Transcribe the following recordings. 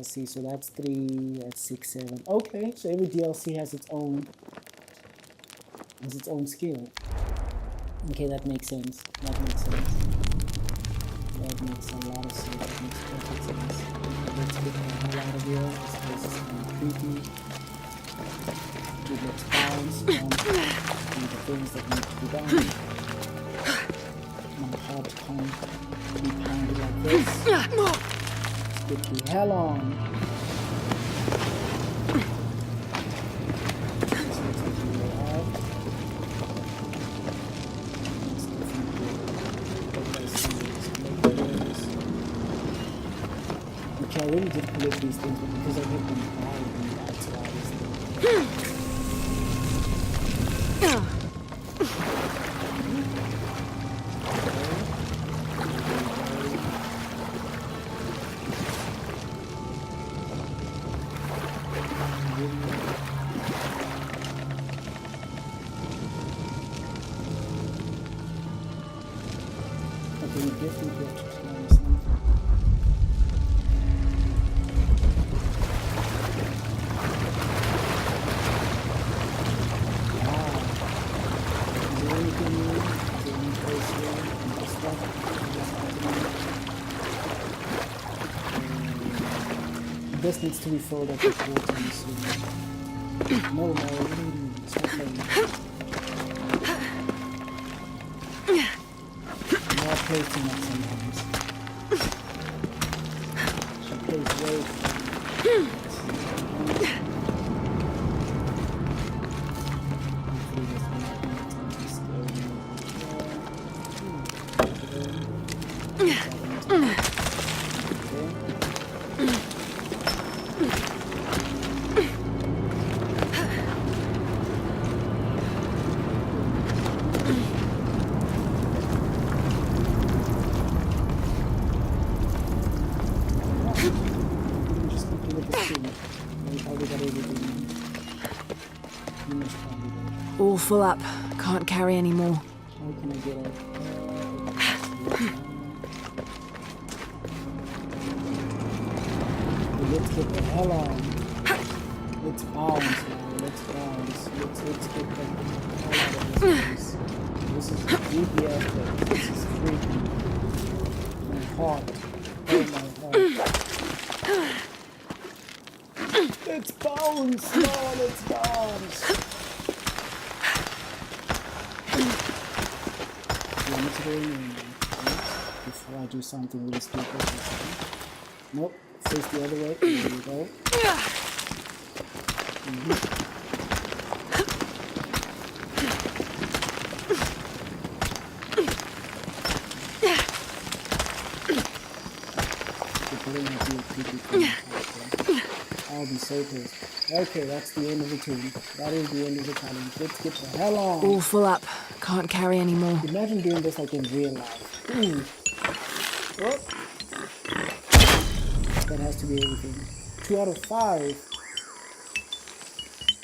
DLC. So that's 3, that's 6, 7. Okay, so every DLC has its own skill. Okay, that makes sense. That makes sense. That makes a lot of sense. That makes perfect sense. Let's get the hell out of here. This place is kind of creepy. Let's bounce on do the things that need to be done. My heart can't be pounded like this. Let's get the hell on. I really did collect these things, but because I hit them hard, that's why this thing. Okay, we definitely have to climb something. This needs to be filled up with water and soon. No, it's not playing. More plays too much sometimes. She plays way too much. All full up. Can't carry any more. How can I get out? Let's get the hell on. Let's bounce, man. Let's bounce. Let's get the hell out of this place. This is creepy ass place. This is creepy. My heart. Oh my heart. Let's bounce! No, let's bounce! Before I do something really stupid. Nope. Face the other way. There you go. I'll be so pissed. Okay, that's the end of the tune. That is the end of the challenge. Let's get the hell on. All full up. Can't carry any more. Imagine doing this like in real life. Oh. That has to be everything. 2 out of 5.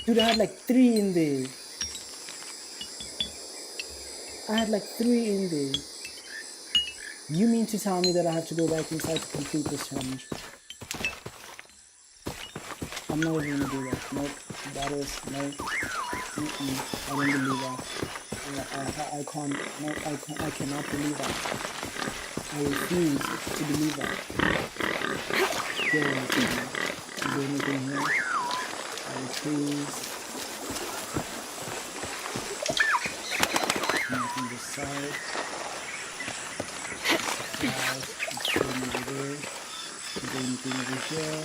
Dude, I had like 3 in there. I had like 3 in there. You mean to tell me that I have to go back inside to complete this challenge? I'm not even gonna do that. Nope. That is no. I don't believe that. I can't. No, I cannot believe that. I refuse to believe that. Is there anything here? I refuse. Nothing this side. Over there. Is there anything over here?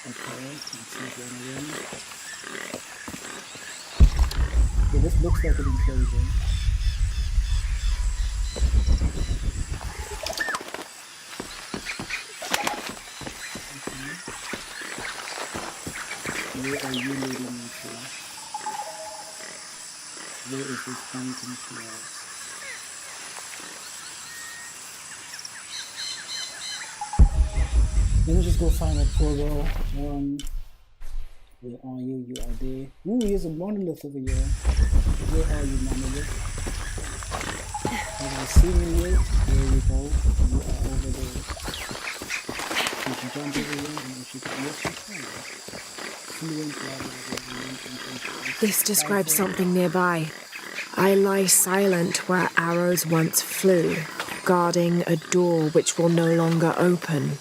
Okay, let's see again. Okay, this looks like an enclosure. Where are you leading me to? Where is this pointing towards? Let me just go find a poor girl. Where are you? You are there. Ooh, here's a monolith over here. Where are you, monolith? Have I seen you yet? There you go. You are This describes something nearby. I lie silent where arrows once flew, guarding a door which will no longer open.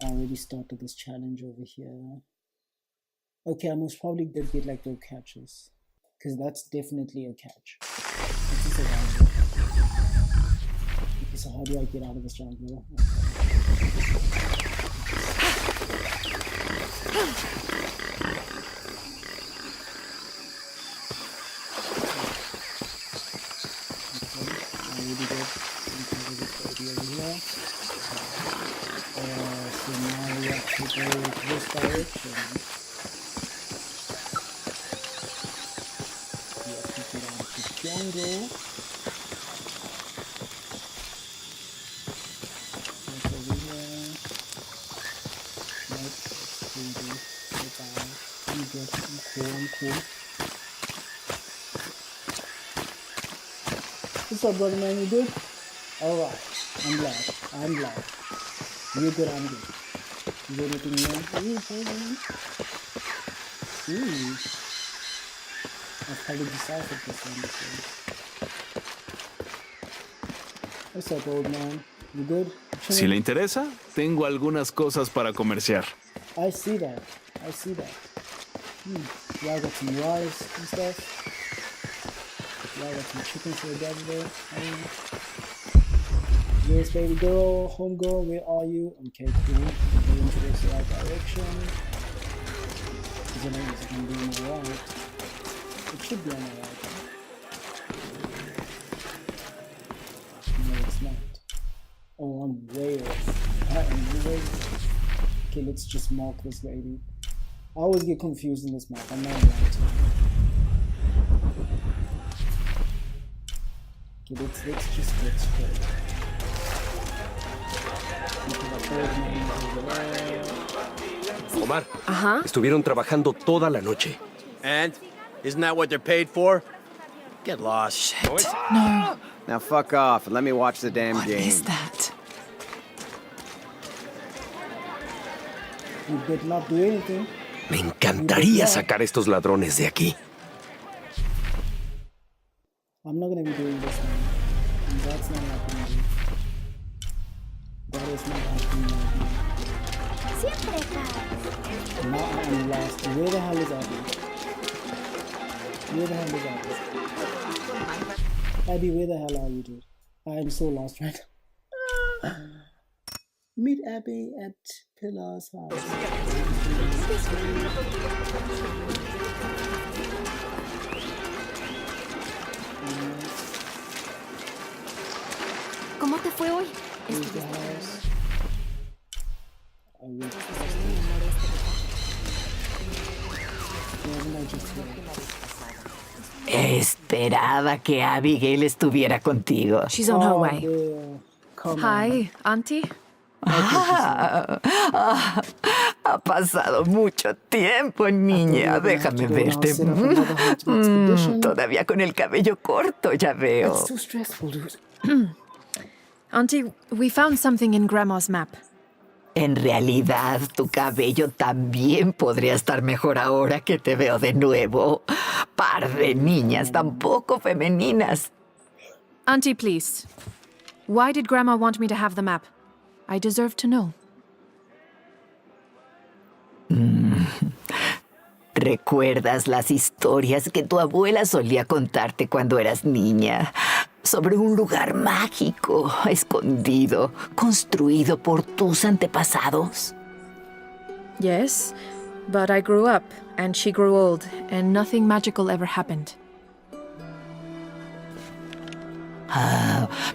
I already started this challenge over here. Okay, I most probably did get like those catches, because that's definitely a catch. It's a survival. Okay, so how do I get out of this jungle? So now we have to go this direction. We have to get out of the jungle. That's over here. Nope, let's do this. Goodbye. I'm good. I'm cool. I'm cool. What's up, brother man? You good? Alright. I'm glad. I'm glad. You're good, I'm good. Is there anything new? Ooh, hold on. Ooh. I've probably deciphered this one before. What's up, old man? You good? Si le interesa, tengo algunas cosas para comerciar. I see that. I see that. Y'all got some rice and stuff. Y'all got some chicken for the devil there. Yes, baby girl, home girl, where are you? Okay, cool. We're into this right direction. Is it going to be on the right? It should be on the right. No, it's not. Oh, I'm way off. I am way off. Okay, let's just mark this baby. I always get confused in this map. I'm not right. Okay, let's just get straight. Omar, estuvieron trabajando toda la noche. And? Isn't that what they're paid for? Get lost. No. Now fuck off and let me watch the damn What game. is that? You did not do anything. Me encantaría sacar estos ladrones de aquí. I'm not gonna be doing this one. That's not happening. That is not happening right now. Now I am lost. Where the hell is Abby? Where the hell is Abby? Abby, where the hell are you, dude? I am so lost right now. Meet Abby at Pillar's house. ¿Cómo te fue hoy? Here's the house. I will Esperaba que Abigail estuviera contigo. She's on her way. Hi, Auntie. Ha pasado mucho tiempo, niña. Déjame verte. Todavía con el cabello corto, ya veo. It's so stressful, dude. Auntie, we found something in Grandma's map. En realidad, tu cabello también podría estar mejor ahora que te veo de nuevo. Par de niñas tan poco femeninas. Auntie, please. Why did Grandma want me to have the map? I deserve to know. ¿Recuerdas las historias que tu abuela solía contarte cuando eras niña? Sobre un lugar mágico, escondido, construido por tus antepasados. Yes, but I grew up, and she grew old, and nothing magical ever happened.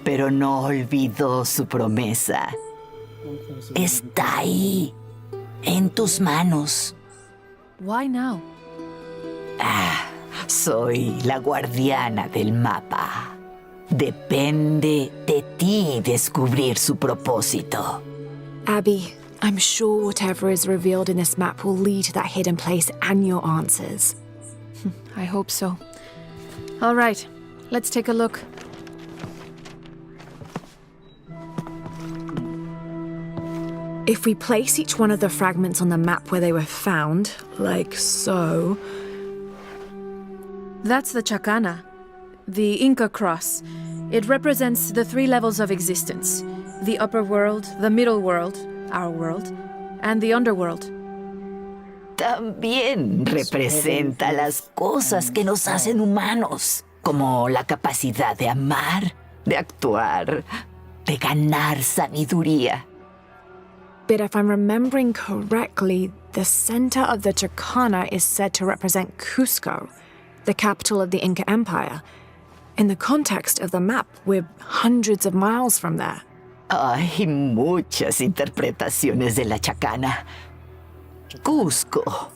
Pero no olvidó su promesa. Está ahí, en tus manos. Why now? Soy la guardiana del mapa. Depende de ti descubrir su propósito. Abby, I'm sure whatever is revealed in this map will lead to that hidden place and your answers. I hope so. All right, let's take a look. If we place each one of the fragments on the map where they were found, like so... That's the Chacana, the Inca cross. It represents the 3 levels of existence: the upper world, the middle world, our world, and the underworld. También representa las cosas que nos hacen humanos, como la capacidad de amar, de actuar, de ganar sabiduría. But if I'm remembering correctly, the center of the Chacana is said to represent Cusco, the capital of the Inca Empire. In the context of the map, we're hundreds of miles from there. Hay muchas interpretaciones de la Chacana. Cusco,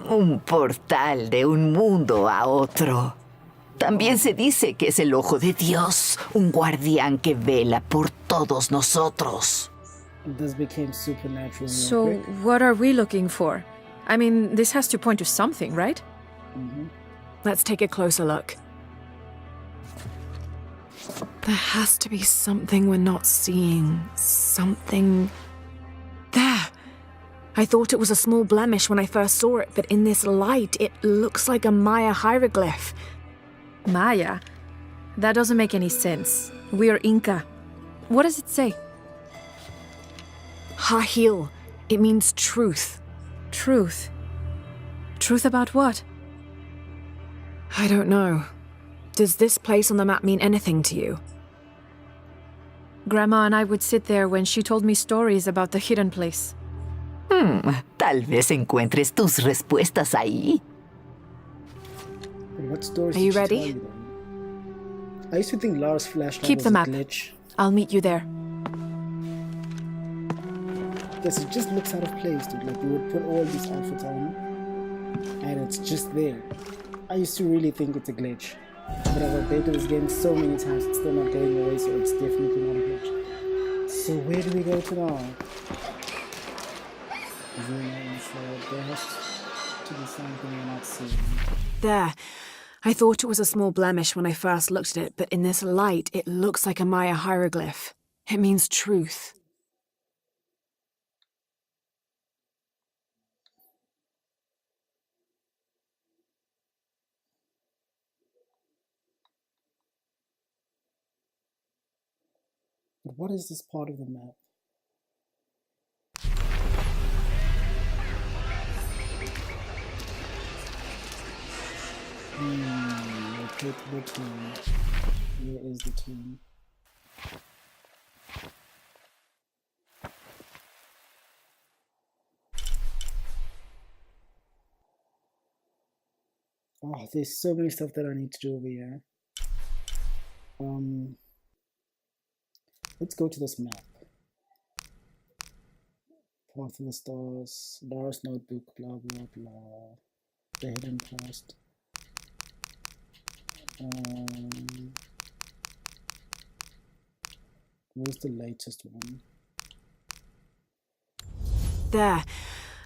un portal de un mundo a otro. También se dice que es el ojo de Dios, un guardián que vela por todos nosotros. This became supernatural real So, quick. what are we looking for? I mean, this has to point to something, right? Let's take a closer look. There has to be something we're not seeing. Something... There! I thought it was a small blemish when I first saw it, but in this light, it looks like a Maya hieroglyph. Maya? That doesn't make any sense. We are Inca. What does it say? Hahil. It means truth. Truth. Truth about what? I don't know. Does this place on the map mean anything to you? Grandma and I would sit there when she told me stories about the hidden place. Tal vez encuentres tus respuestas ahí. But what stories Are you did she ready? tell you then? I used to think Lara's flashlight Keep was the a map. glitch. I'll meet you there. Yes, it just looks out of place, dude. Like, you would put all these outfits on, and it's just there. I used to really think it's a glitch. But I've updated this game so many times, it's still not going away, so it's definitely not a glitch. So where do we go to now? Zoom in, so there has to be something we're not seeing. There. I thought it was a small blemish when I first looked at it, but in this light, it looks like a Maya hieroglyph. It means truth. But what is this part of the map? Locate the tomb. Where is the tomb? Oh, there's so many stuff that I need to do over here. Let's go to this map. Path of the Stars, Lara's Notebook, blah blah blah. The Hidden Past. Where's the latest one? There.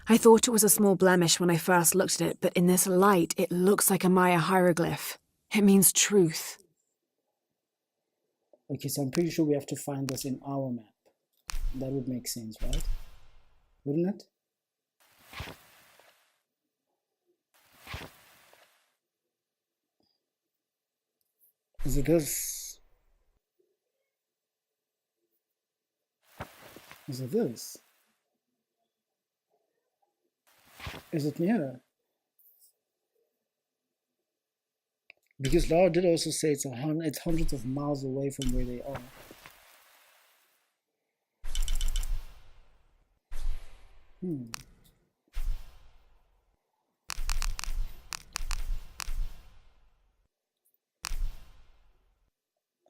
I thought it was a small blemish when I first looked at it, but in this light, it looks like a Maya hieroglyph. It means truth. Okay, so I'm pretty sure we have to find this in our map. That would make sense, right? Wouldn't it? Is it this? Is it this? Is it near? Because Lara did also say it's hundreds of miles away from where they are.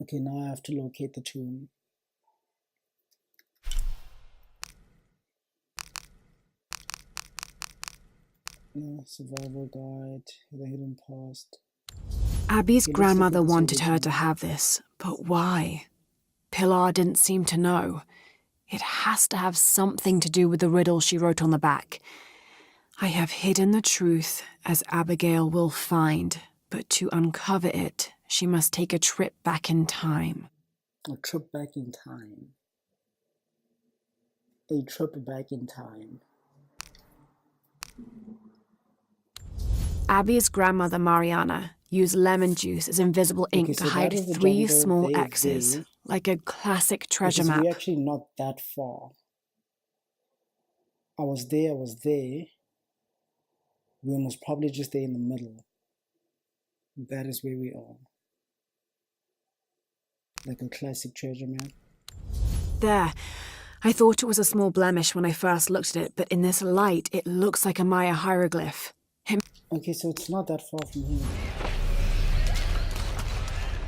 Okay, now I have to locate the tomb. Survival guide, the hidden past. Abby's Okay, let's grandmother look at this wanted her original. to have this, but why? Pilar didn't seem to know. It has to have something to do with the riddle she wrote on the back. I have hidden the truth, as Abigail will find, but to uncover it, she must take a trip back in time. A trip back in time. a trip back in time. Abby's grandmother, Mariana, used lemon juice as invisible ink Okay, to so hide that is the 3 jungle small they X's, did. like a classic treasure Because map. we're actually not that far. I was there. We were most probably just there in the middle. That is where we are. Like a classic treasure map. There. I thought it was a small blemish when I first looked at it, but in this light, it looks like a Maya hieroglyph. Okay, so it's not that far from here.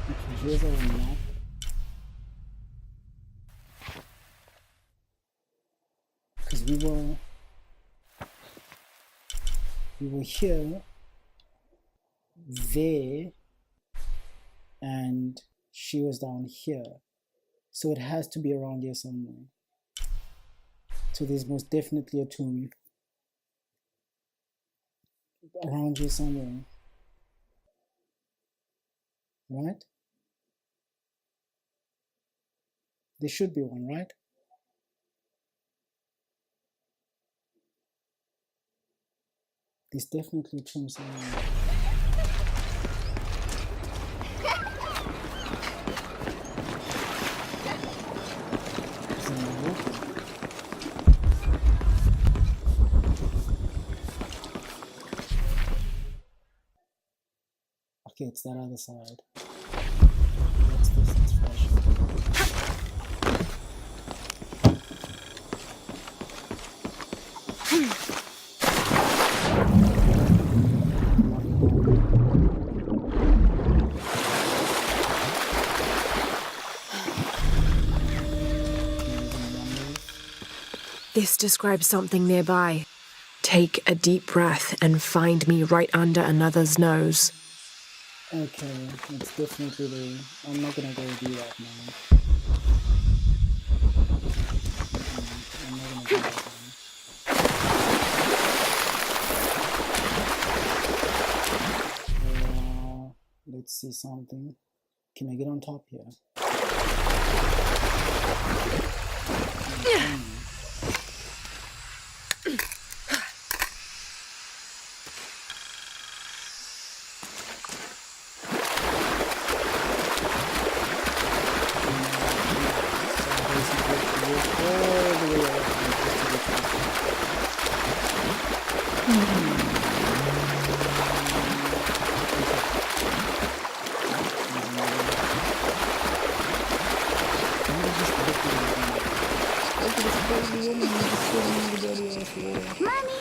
Okay, here's our map. Because we were here, there, and she was down here. So it has to be around here somewhere. So there's most definitely a tomb around here somewhere. Right? There should be one, right? There's definitely a tomb somewhere. Okay, it's that other side. What's this? It's fresh. This describes something nearby. Take a deep breath and find me right under another's nose. Okay, it's definitely there. I'm not gonna go do that now. I'm not gonna do that now. Let's see something. Can I get on top here? Okay. Mami,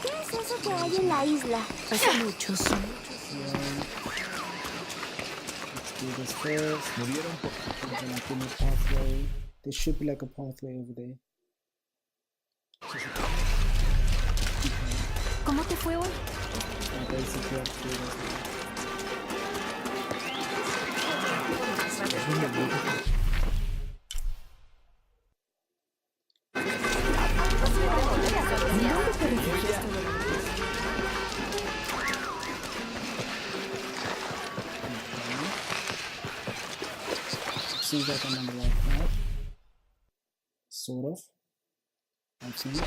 ¿qué es eso que hay en la isla? Hace muchos. Let's do this first. Then I can make pathway. There should be like a pathway over there. ¿Cómo te fue hoy? I basically have to do this. Seems like I'm on the right path. Sort of. I've seen it.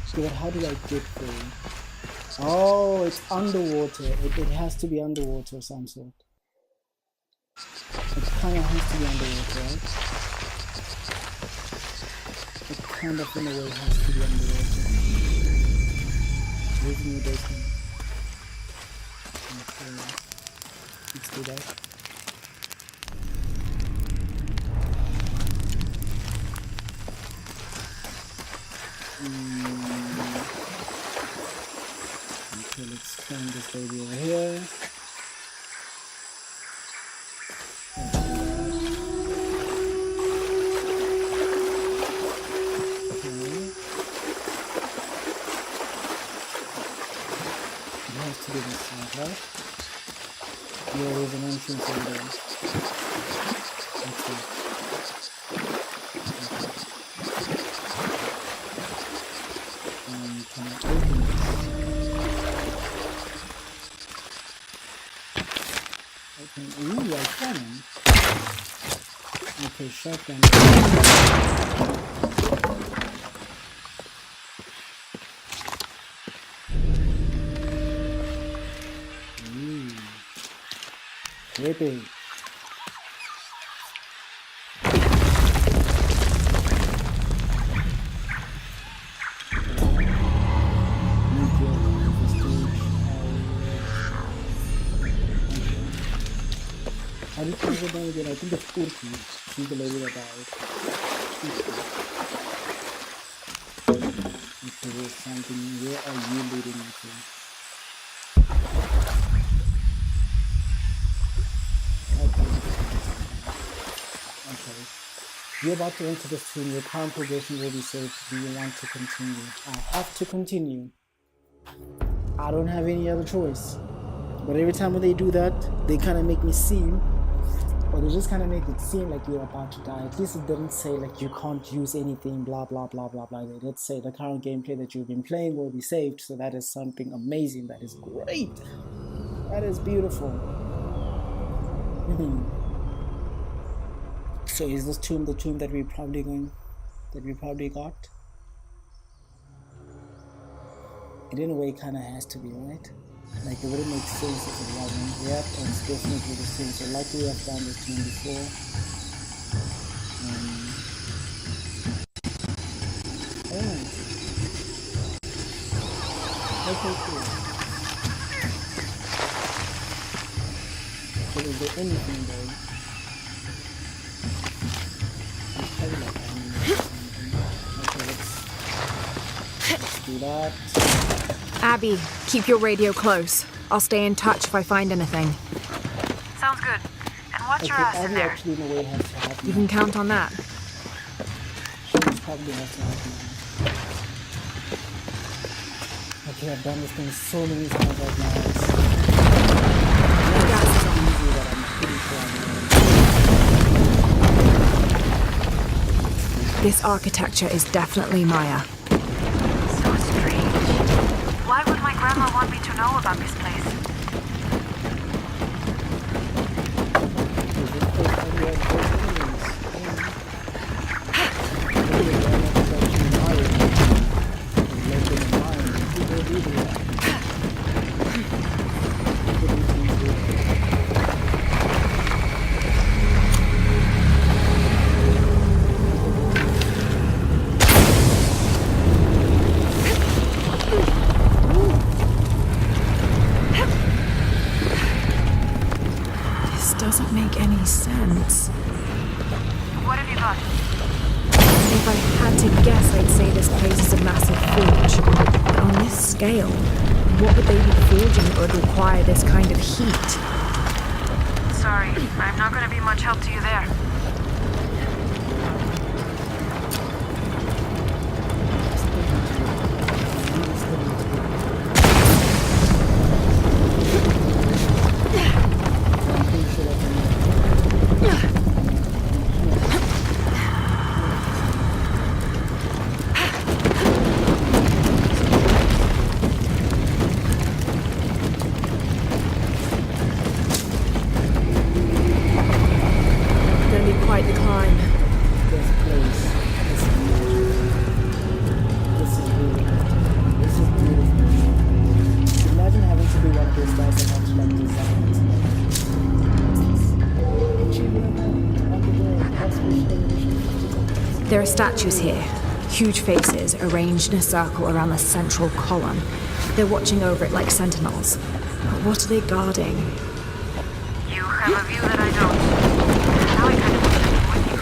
Okay, but how do I get there? Oh, it's underwater. It has to be underwater of some sort. It kind of has to be underwater, right? It kind of in a way has to be underwater. Where's the new basement? Okay. Let's do that. Okay, let's turn this baby over here. To do this side, right? Yeah, there's an entrance over there. Okay. Can I open this? Ooh, I can. Okay, shotgun. Creepy. How do you pronounce it again? I think it's Turkey. She's the lady that died. Okay, there's something. Where are you leading me to? Okay. You're about to enter this room. Your current progression will be saved. Do you want to continue? I have to continue. I don't have any other choice. But every time when they do that, they kind of make me seem, or they just kind of make it seem like you're about to die. At least it didn't say like you can't use anything, blah, blah, blah, blah, blah. They did say the current gameplay that you've been playing will be saved. So that is something amazing. That is great. That is beautiful. So is this tomb the tomb that we probably got? It in a way kind of has to be, right? Like, it wouldn't make sense if it wasn't. Yep, and it's definitely the same. So luckily I've done this tomb before. Alright. Okay, cool. So is there anything though? It's probably like okay, let's do that. Abby, keep your radio close. I'll stay in touch if I find anything. Sounds good. And watch your ass in Abby there. actually in a way has to help me. You can count on that. She probably has to help me. Okay, I've done this thing so many times right now. It's so easy that I'm pretty sure I'm This architecture is definitely Maya. So strange. Why would my grandma want me to know about this place? Doesn't make any sense. What have you got? If I had to guess, I'd say this place is a massive forge. But on this scale, what would they be forging that would require this kind of heat? Sorry, I'm not going to be much help to you there. Gonna be quite the climb. this place. This is beautiful. This is beautiful. Imagine having to be one of those guys that have to like design this. There are statues here. Huge faces arranged in a circle around the central column. They're watching over it like sentinels. But what are they guarding? You have a view that I don't. Now I kind of want to be with you.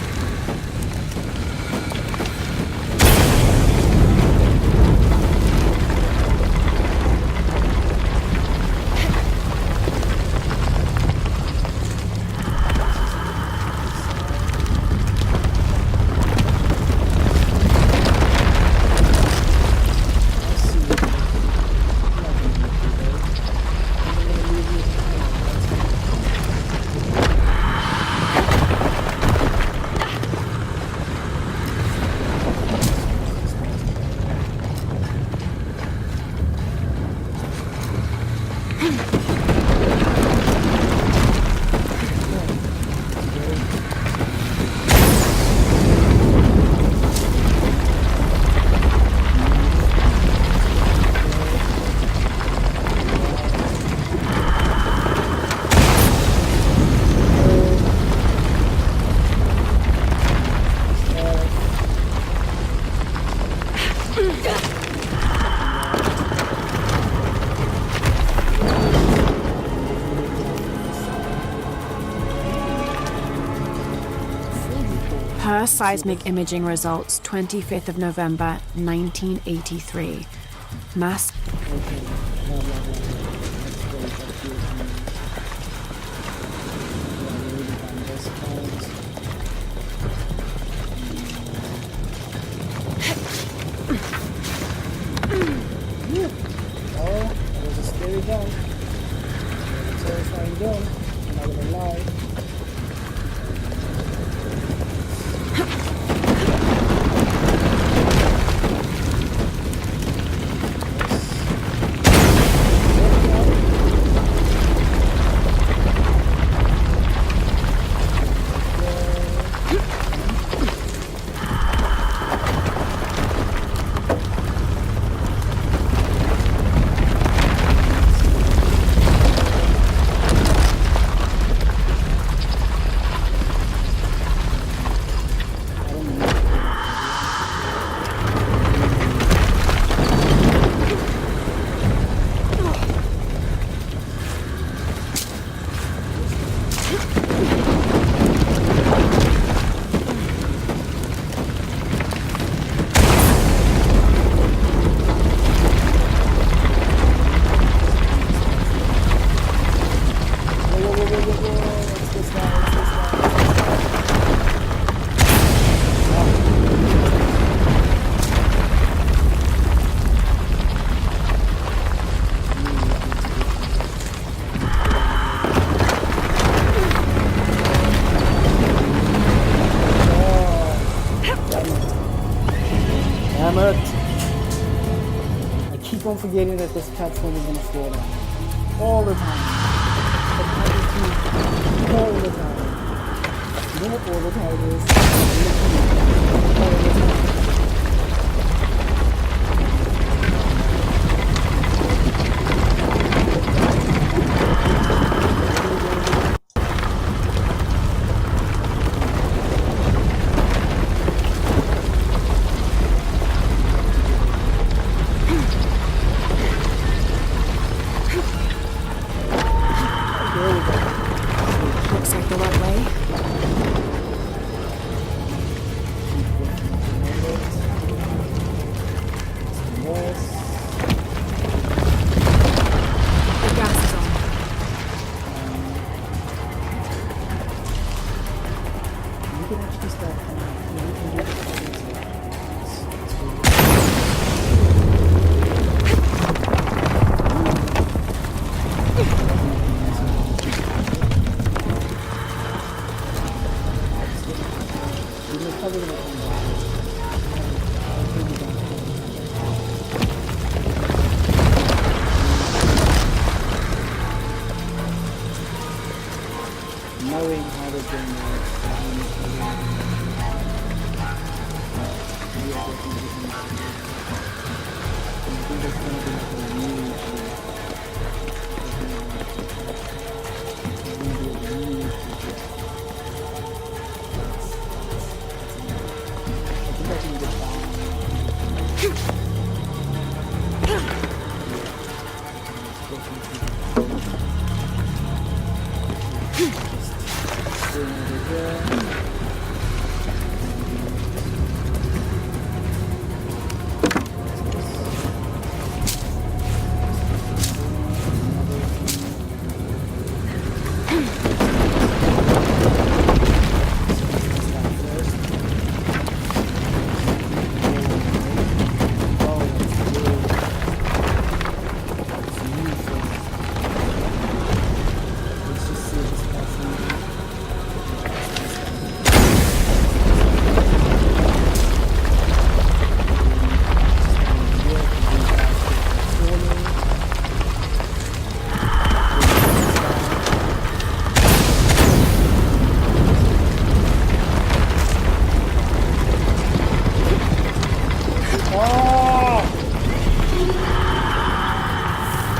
Per seismic imaging results, 25th of November, 1983. Mass. Okay, blah, blah, blah, blah. Let's go back here. Yeah, we really find this cards. Yeah. Oh, that was a scary gun. A terrifying gun. I'm not gonna lie. Damn it! I keep on forgetting that this platform is gonna fall down. All the time. All the time. You know what all the time is? All the time. Looks like the right way. The gas is on. You can actually start. You can do it. Knowing how the game works,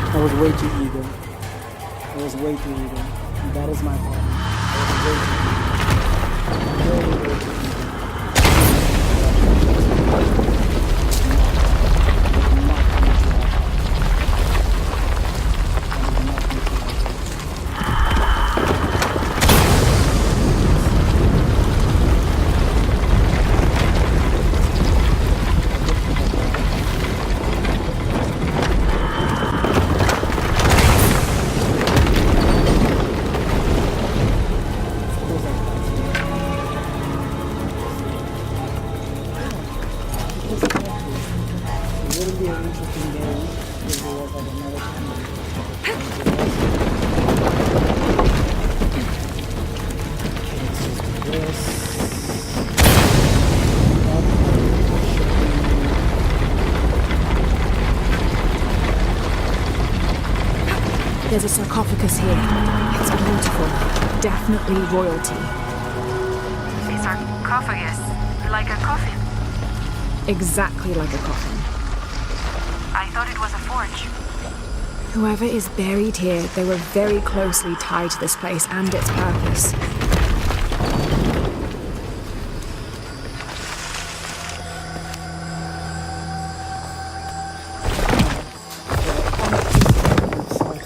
I was way too eager. I was way too eager. And that is my problem. I was way too eager. Way too eager. There's a sarcophagus here. It's beautiful. Definitely royalty. A sarcophagus? Like a coffin? Exactly like a coffin. I thought it was a forge. Whoever is buried here, they were very closely tied to this place and its purpose.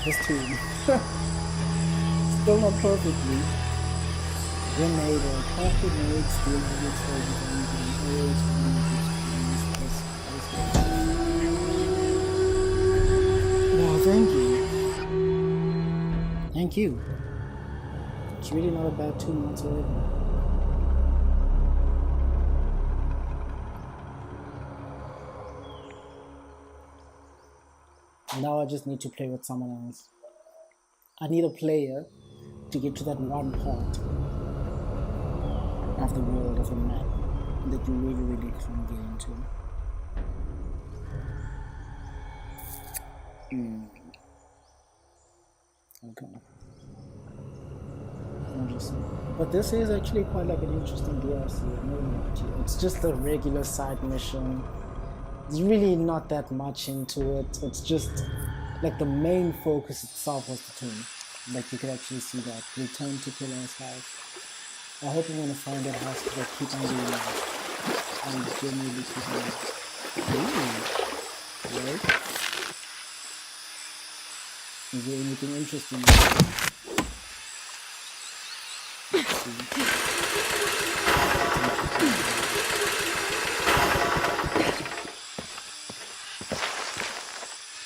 His tomb. Still not perfectly. Grenade or coffee made steel bullets for the Wow, thank you. Thank you. It's really not a bad 2 months already. Now I just need to play with someone else. I need a player to get to that one part of the world, of the map, that you really can't get into. Okay. Interesting. But this is actually quite like an interesting DLC. It's just a regular side mission. There's really not that much into it. It's just like the main focus itself was the tomb. Like you could actually see that. Return to Pilar's house. I hope I'm gonna find that house because I keep on doing that. And genuinely keep on. Ooh. Right? Is there anything interesting? Let's see.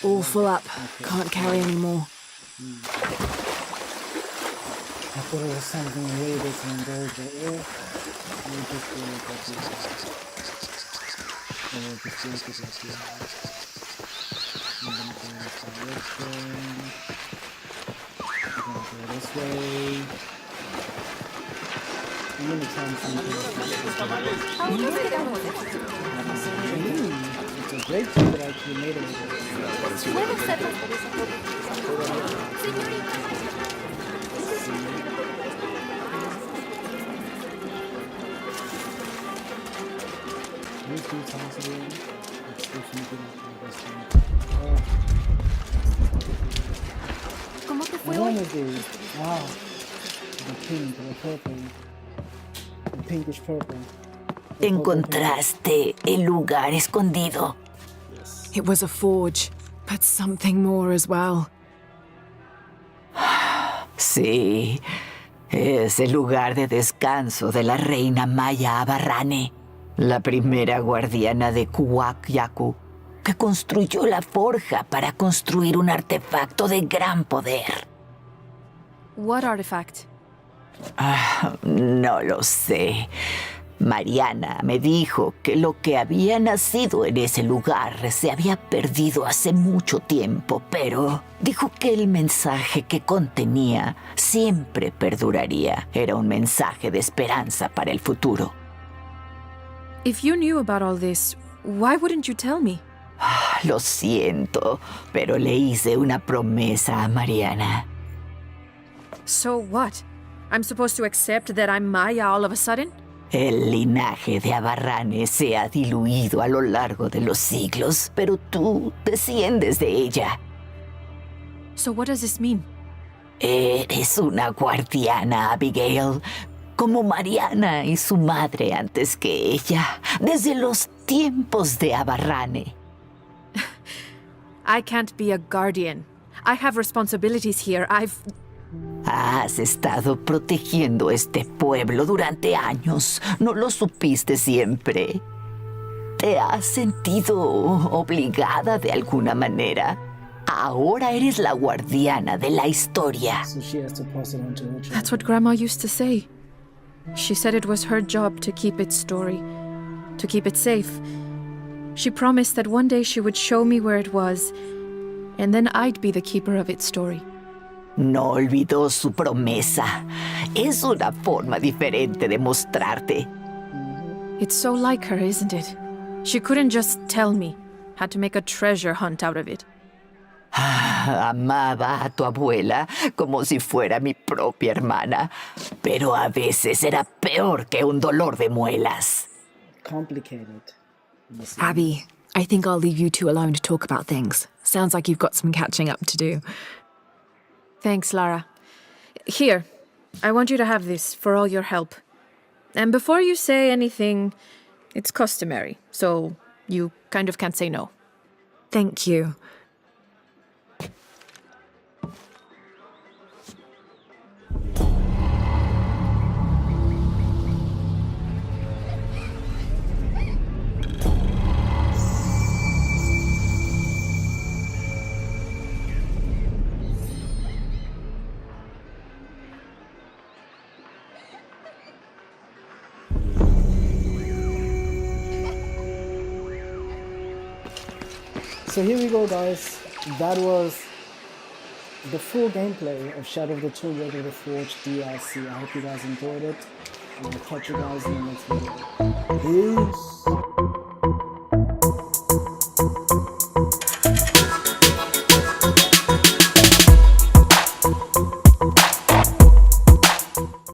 All full up. Can't carry any more. I thought it was something way different there, but we'll just do it like this. We'll just do it like this. I'm gonna go this direction. I'm gonna go this way. I'm gonna try and find it's a great thing that I actually made it. These two times again. It's definitely the best thing. One of these. Wow. The pink, the purple. The pinkish purple. Encontraste el lugar escondido. It was a forge, but something more as well. Sí, es el lugar de descanso de la reina Maya Abarrane, la primera guardiana de Kuwaq Yaku, que construyó la forja para construir un artefacto de gran poder. What artifact? No lo sé. Mariana me dijo que lo que había nacido en ese lugar se había perdido hace mucho tiempo, pero dijo que el mensaje que contenía siempre perduraría. Era un mensaje de esperanza para el futuro. If you knew about all this, why wouldn't you tell me? Lo siento, pero le hice una promesa a Mariana. So what? I'm supposed to accept that I'm Maya all of a sudden? El linaje de Abarrane se ha diluido a lo largo de los siglos, pero tú desciendes de ella. So what does this mean? Eres una guardiana, Abigail, como Mariana y su madre antes que ella, desde los tiempos de Abarrane. I can't be a guardian. I have responsibilities here. Has estado protegiendo este pueblo durante años. ¿No lo supiste siempre? ¿Te has sentido obligada de alguna manera? Ahora eres la guardiana de la historia. So she has to pass it on to her child. That's what Grandma used to say. She said it was her job to keep its story, to keep it safe. She promised that one day she would show me where it was, and then I'd be the keeper of its story. No olvidó su promesa. Es una forma diferente de mostrarte. It's so like her, isn't it? She couldn't just tell me. Had to make a treasure hunt out of it. Amaba a tu abuela como si fuera mi propia hermana, pero a veces era peor que un dolor de muelas. Complicated. Yes. Abby, I think I'll leave you two alone to talk about things. Sounds like you've got some catching up to do. Thanks, Lara. Here, I want you to have this for all your help. And before you say anything, it's customary, so you kind of can't say no. Thank you. So here we go, guys. That was the full gameplay of Shadow of the Tomb Raider The Forge DLC. I hope you guys enjoyed it, and I'll catch you guys in the next video. Peace!